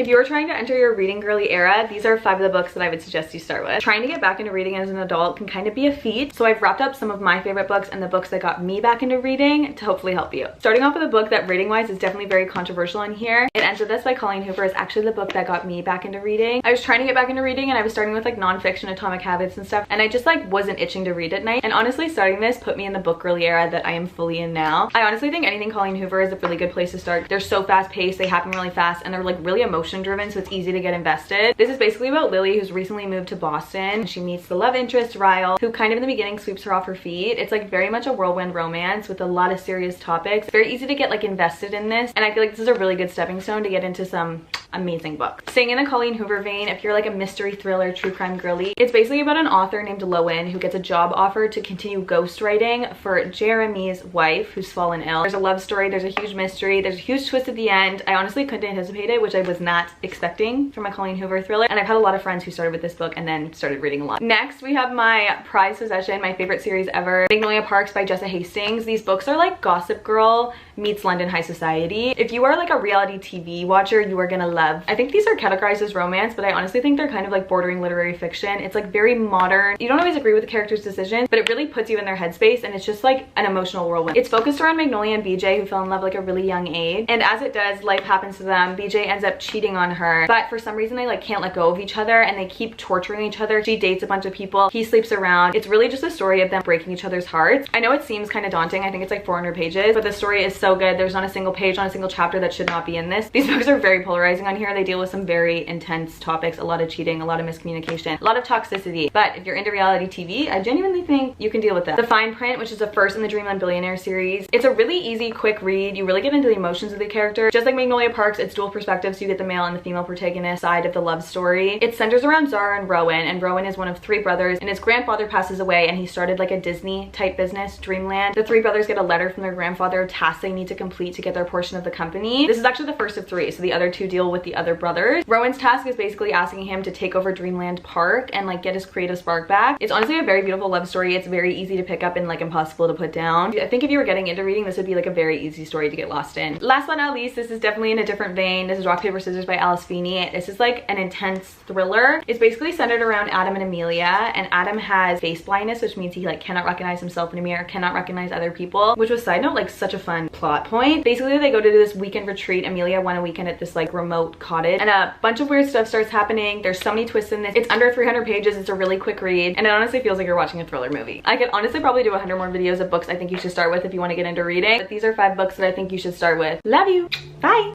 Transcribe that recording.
If you are trying to enter your reading girly era, these are 5 of the books that I would suggest you start with. Trying to get back into reading as an adult can kind of be a feat, so I've wrapped up some of my favorite books and the books that got me back into reading to hopefully help you. Starting off with a book that rating-wise is definitely very controversial in here. It Ends With This by Colleen Hoover is actually the book that got me back into reading. I was trying to get back into reading and I was starting with like nonfiction, Atomic Habits and stuff, and I just like wasn't itching to read at night. And honestly, starting this put me in the book girly era that I am fully in now. I honestly think anything Colleen Hoover is a really good place to start. They're so fast paced, they happen really fast, and they're like really emotion driven, so it's easy to get invested. This is basically about Lily, who's recently moved to Boston. She meets the love interest Ryle, who kind of in the beginning sweeps her off her feet. It's like very much a whirlwind romance with a lot of serious topics. It's very easy to get like invested in this, and I feel like this is a really good stepping stone to get into some amazing books. Staying in a Colleen Hoover vein, if you're like a mystery thriller true crime girly, it's basically about an author named Lowen who gets a job offer to continue ghostwriting for Jeremy's wife who's fallen ill. There's a love story, there's a huge mystery, there's a huge twist at the end. I honestly couldn't anticipate it, which I was not expecting from a Colleen Hoover thriller, and I've had a lot of friends who started with this book and then started reading a lot. Next, we have my prized possession, my favorite series ever, Magnolia Parks by Jessa Hastings. These books are like Gossip Girl meets London High Society. If you are like a reality TV watcher, you are gonna love. I think these are categorized as romance, but I honestly think they're kind of like bordering literary fiction. It's like very modern. You don't always agree with the characters' decisions, but it really puts you in their headspace, and it's just like an emotional whirlwind. It's focused around Magnolia and BJ, who fell in love like a really young age, and as it does, life happens to them. BJ ends up cheating on her, but for some reason they like can't let go of each other and they keep torturing each other. She dates a bunch of people, he sleeps around. It's really just a story of them breaking each other's hearts. I know it seems kind of daunting. I think it's like 400 pages, but the story is so good. There's not a single page, not a single chapter that should not be in this. These books are very polarizing on here. They deal with some very intense topics, a lot of cheating, a lot of miscommunication, a lot of toxicity, but if you're into reality TV, I genuinely think you can deal with that. The Fine Print, which is the first in the Dreamland Billionaire series. It's a really easy, quick read. You really get into the emotions of the character. Just like Magnolia Parks, it's dual perspectives, so you get the male and the female protagonist side of the love story. It centers around Zara and Rowan is one of 3 brothers, and his grandfather passes away and he started like a Disney type business, Dreamland. The 3 brothers get a letter from their grandfather, tasks they need to complete to get their portion of the company. This is actually the first of 3, so the other 2 deal with the other brothers. Rowan's task is basically asking him to take over Dreamland Park and like get his creative spark back. It's honestly a very beautiful love story. It's very easy to pick up and like impossible to put down. I think if you were getting into reading, this would be like a very easy story to get lost in. Last but not least, this is definitely in a different vein. This is Rock, Paper, Scissors by Alice Feeney. This is like an intense thriller. It's basically centered around Adam and Amelia, and Adam has face blindness, which means he like cannot recognize himself in a mirror, cannot recognize other people, which was, side note, like such a fun plot point. Basically, they go to this weekend retreat. Amelia went a weekend at this like remote cottage, and a bunch of weird stuff starts happening. There's so many twists in this. It's under 300 pages. It's a really quick read, and it honestly feels like you're watching a thriller movie. I could honestly probably do 100 more videos of books I think you should start with if you want to get into reading, but these are 5 books that I think you should start with. Love you. Bye.